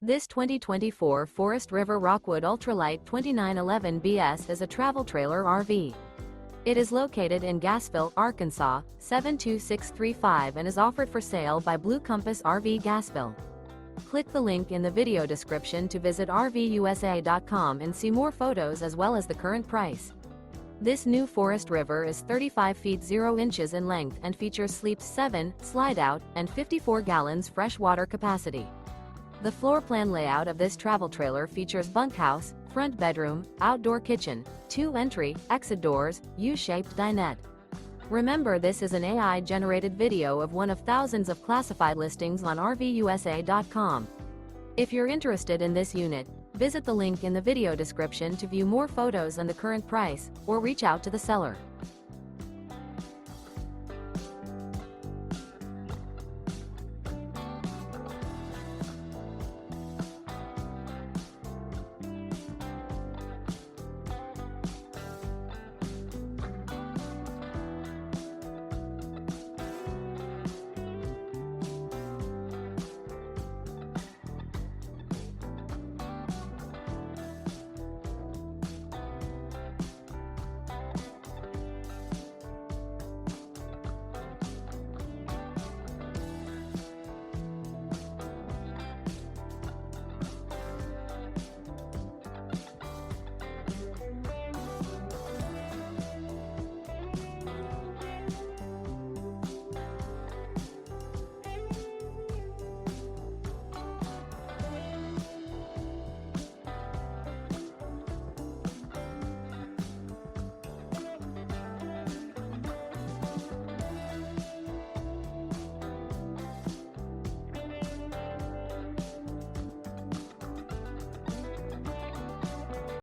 This 2024 Forest River Rockwood Ultralight 2911 BS is a travel trailer RV. It is located in Gassville, Arkansas, 72635 and is offered for sale by Blue Compass RV Gassville. Click the link in the video description to visit RVUSA.com and see more photos as well as the current price. This new Forest River is 35 feet 0 inches in length and features sleeps 7, Slideout, and 54 gallons fresh water capacity. The floor plan layout of this travel trailer features bunkhouse, front bedroom, outdoor kitchen, 2 entry, exit doors, U-shaped dinette. Remember, this is an AI-generated video of one of thousands of classified listings on RVUSA.com. If you're interested in this unit, visit the link in the video description to view more photos and the current price, or reach out to the seller.